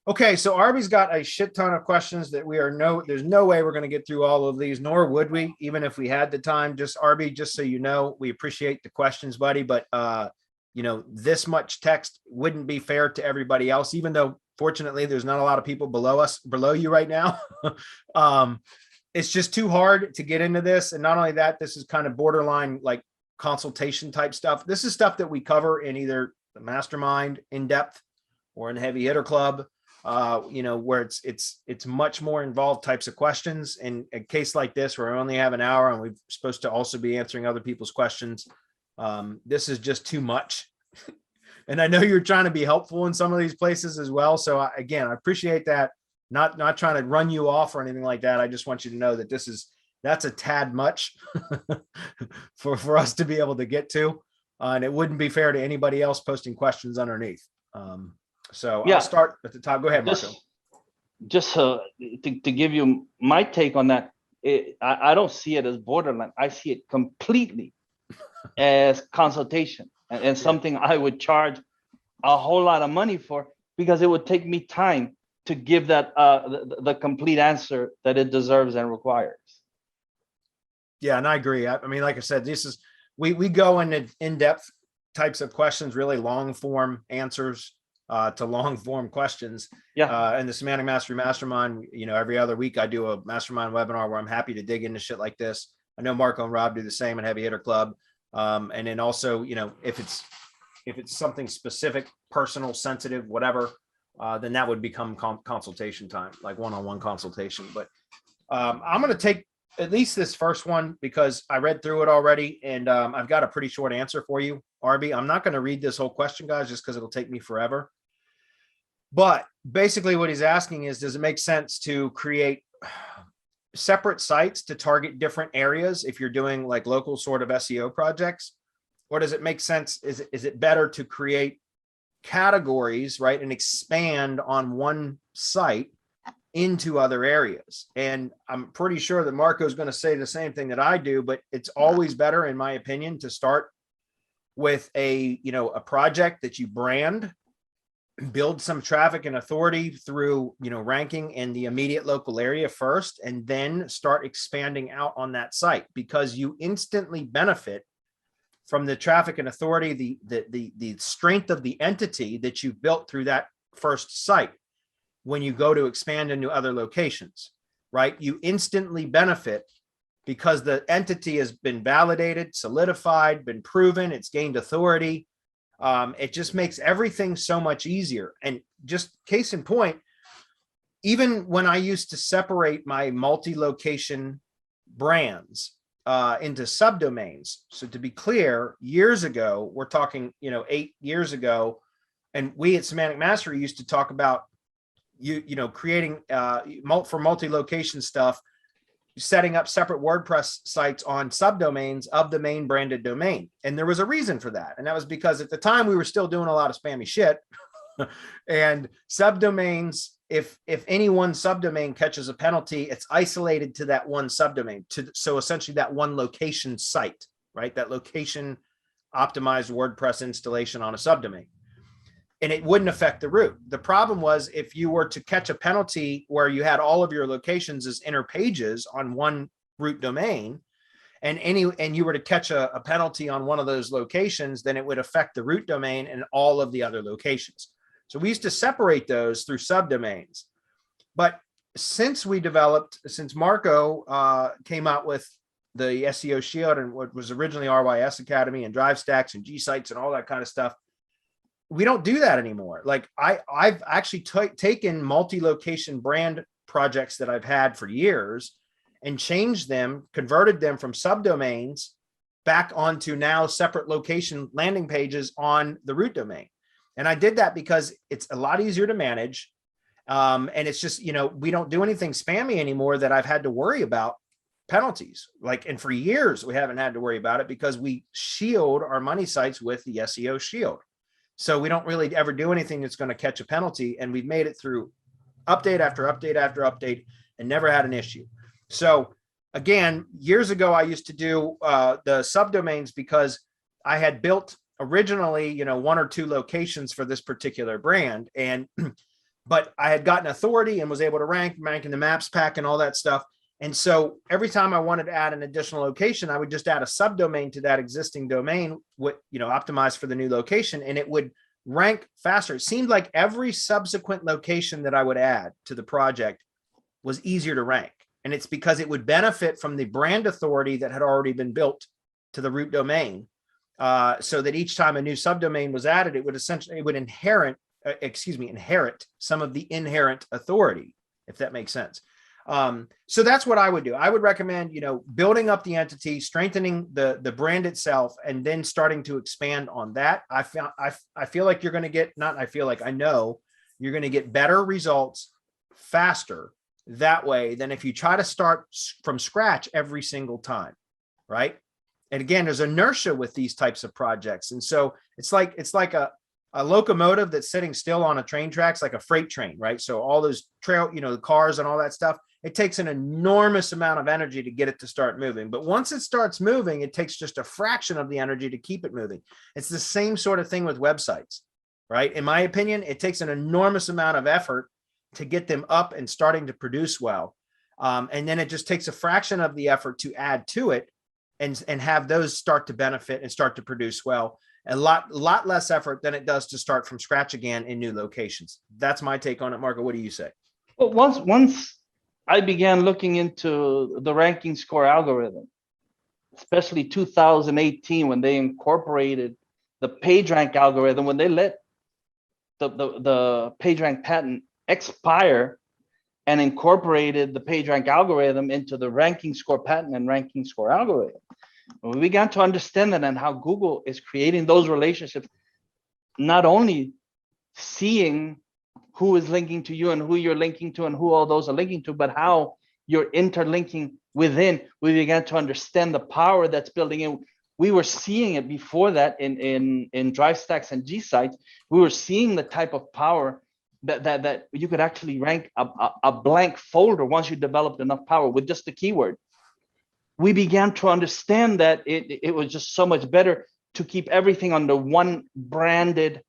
Okay, so Arby's got a shit ton of questions that there's no way we're going to get through all of these, nor would we, even if we had the time. Just Arby, just so you know, we appreciate the questions, buddy, but this much text wouldn't be fair to everybody else, even though fortunately there's not a lot of people below you right now. It's just too hard to get into this. And not only that, this is kind of borderline like consultation type stuff. This is stuff that we cover in either the mastermind in depth or in the heavy hitter club. Where it's much more involved types of questions. In a case like this, where we only have an hour and we're supposed to also be answering other people's questions, this is just too much. And I know you're trying to be helpful in some of these places as well. So again, I appreciate that. Not trying to run you off or anything like that. I just want you to know that that's a tad much for us to be able to get to. And it wouldn't be fair to anybody else posting questions underneath. So yeah. I'll start at the top. Go ahead, Marco. Just to give you my take on that, I don't see it as borderline. I see it completely as consultation and something I would charge a whole lot of money for, because it would take me time to give that the complete answer that it deserves and requires. Yeah, and I agree. I mean, like I said, we go into in-depth types of questions, really long form answers to long form questions. Yeah. And the Semantic Mastery Mastermind, every other week I do a mastermind webinar where I'm happy to dig into shit like this. I know Marco and Rob do the same in Heavy Hitter Club. And then also, if it's something specific, personal, sensitive, whatever, then that would become consultation time, like one-on-one consultation. But I'm going to take at least this first one because I read through it already, and I've got a pretty short answer for you, Arby. I'm not going to read this whole question, guys, just because it'll take me forever. But basically what he's asking is, does it make sense to create separate sites to target different areas if you're doing like local sort of SEO projects? Or does it make sense? Is it better to create categories, right, and expand on one site into other areas? And I'm pretty sure that Marco's going to say the same thing that I do, but it's always better, in my opinion, to start with a project that you brand, build some traffic and authority through, ranking in the immediate local area first, and then start expanding out on that site, because you instantly benefit from the traffic and authority, the strength of the entity that you've built through that first site. When you go to expand into other locations, right? You instantly benefit because the entity has been validated, solidified, been proven, it's gained authority. It just makes everything so much easier. And just case in point, even when I used to separate my multi-location brands into subdomains. So to be clear, years ago, we're talking, 8 years ago, and we at Semantic Mastery used to talk about creating for multi-location stuff, setting up separate WordPress sites on subdomains of the main branded domain. And there was a reason for that. And that was because at the time we were still doing a lot of spammy shit. And subdomains, if any one subdomain catches a penalty, it's isolated to that one subdomain. So essentially that one location site, right? That location optimized WordPress installation on a subdomain. And it wouldn't affect the root. The problem was if you were to catch a penalty where you had all of your locations as inner pages on one root domain, and you were to catch a penalty on one of those locations, then it would affect the root domain and all of the other locations. So we used to separate those through subdomains. But since Marco came out with the SEO Shield and what was originally RYS Academy and Drive Stacks and G Sites and all that kind of stuff, we don't do that anymore. Like I've actually taken multi-location brand projects that I've had for years and changed them, converted them from subdomains back onto now separate location landing pages on the root domain. And I did that because it's a lot easier to manage. And it's just, we don't do anything spammy anymore that I've had to worry about penalties. And for years, we haven't had to worry about it because we shield our money sites with the SEO Shield. So we don't really ever do anything that's going to catch a penalty. And we've made it through update after update after update and never had an issue. So again, years ago, I used to do the subdomains because I had built originally, one or two locations for this particular brand. And but I had gotten authority and was able to rank in the maps pack and all that stuff. And so every time I wanted to add an additional location, I would just add a subdomain to that existing domain, optimized for the new location, and it would rank faster. It seemed like every subsequent location that I would add to the project was easier to rank. And it's because it would benefit from the brand authority that had already been built to the root domain. So that each time a new subdomain was added, it would inherit some of the inherent authority, if that makes sense. So that's what I would do. I would recommend, building up the entity, strengthening the brand itself, and then starting to expand on that. I feel like you're going to get, I know you're going to get better results faster that way than if you try to start from scratch every single time. Right. And again, there's inertia with these types of projects. And so it's like a locomotive that's sitting still on a train tracks, like a freight train, right? So all those the cars and all that stuff, it takes an enormous amount of energy to get it to start moving. But once it starts moving, it takes just a fraction of the energy to keep it moving. It's the same sort of thing with websites, right? In my opinion, it takes an enormous amount of effort to get them up and starting to produce well. And then it just takes a fraction of the effort to add to it and have those start to benefit and start to produce well. A lot less effort than it does to start from scratch again in new locations. That's my take on it. Marco, what do you say? Well, once I began looking into the ranking score algorithm, especially 2018, when they incorporated the PageRank algorithm, when they let the PageRank patent expire and incorporated the PageRank algorithm into the ranking score patent and ranking score algorithm, we began to understand that and how Google is creating those relationships, not only seeing who is linking to you and who you're linking to and who all those are linking to, but how you're interlinking within. We began to understand the power that's building in. We were seeing it before that in Drive Stacks and G sites. We were seeing the type of power that you could actually rank a blank folder once you developed enough power with just the keyword. We began to understand that it was just so much better to keep everything under one branded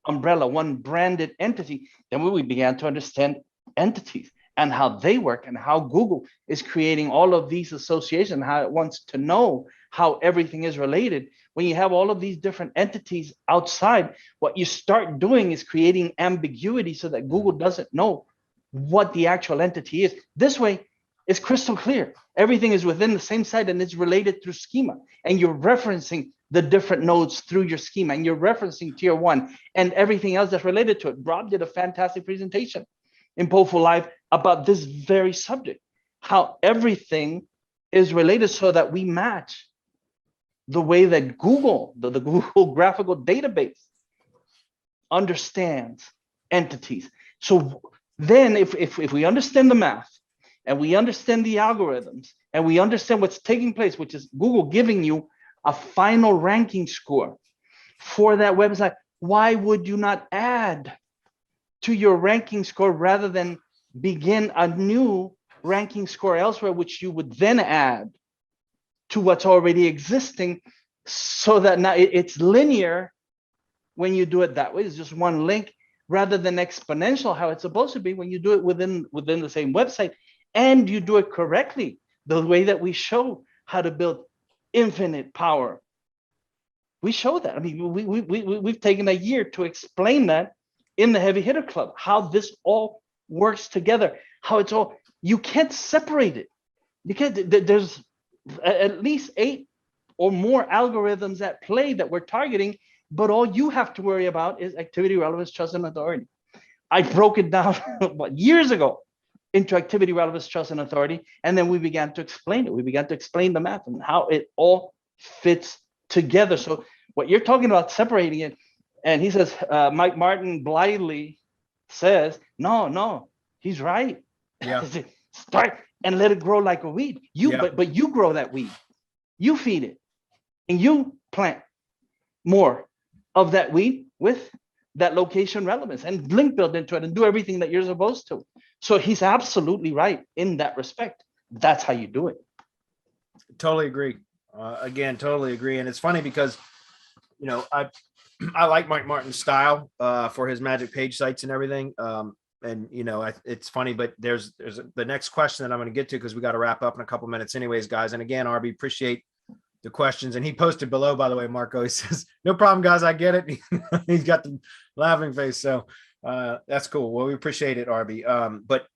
umbrella, one branded entity. Then we began to understand entities and how they work and how Google is creating all of these associations, how it wants to know how everything is related. When you have all of these different entities outside, what you start doing is creating ambiguity so that Google doesn't know what the actual entity is. This way, it's crystal clear. Everything is within the same site and it's related through schema. And you're referencing the different nodes through your schema, and you're referencing tier one and everything else that's related to it. Rob did a fantastic presentation in Powerful Live about this very subject, how everything is related so that we match the way that Google, the Google graphical database, understands entities. So then if we understand the math, and we understand the algorithms, and we understand what's taking place, which is Google giving you a final ranking score for that website, why would you not add to your ranking score rather than begin a new ranking score elsewhere, which you would then add to what's already existing, so that now it's linear when you do it that way. It's just one link rather than exponential, how it's supposed to be when you do it within the same website. And you do it correctly, the way that we show how to build infinite power. We show that. I mean, we've taken a year to explain that in the Heavy Hitter Club, how this all works together, how it's all, you can't separate it. You can't, there's at least 8 or more algorithms at play that we're targeting, but all you have to worry about is activity, relevance, trust, and authority. I broke it down years ago into activity, relevance, trust, and authority. And then we began to explain it. We began to explain the math and how it all fits together. So what you're talking about, separating it, and he says, Mike Martin blithely says, no, he's right. Yeah. Start and let it grow like a weed. But you grow that weed. You feed it. And you plant more of that weed with that location relevance and link build into it and do everything that you're supposed to. So he's absolutely right in that respect. That's how you do it. Totally agree. Again, totally agree. And it's funny because, I like Mike Martin's style for his magic page sites and everything. and you know, it's funny, but there's the next question that I'm going to get to, because we got to wrap up in a couple minutes anyways, guys. And again, RB, appreciate the questions. And he posted below, by the way, Marco, he says, no problem, guys. I get it. He's got the laughing face. So that's cool. Well, we appreciate it, RB. But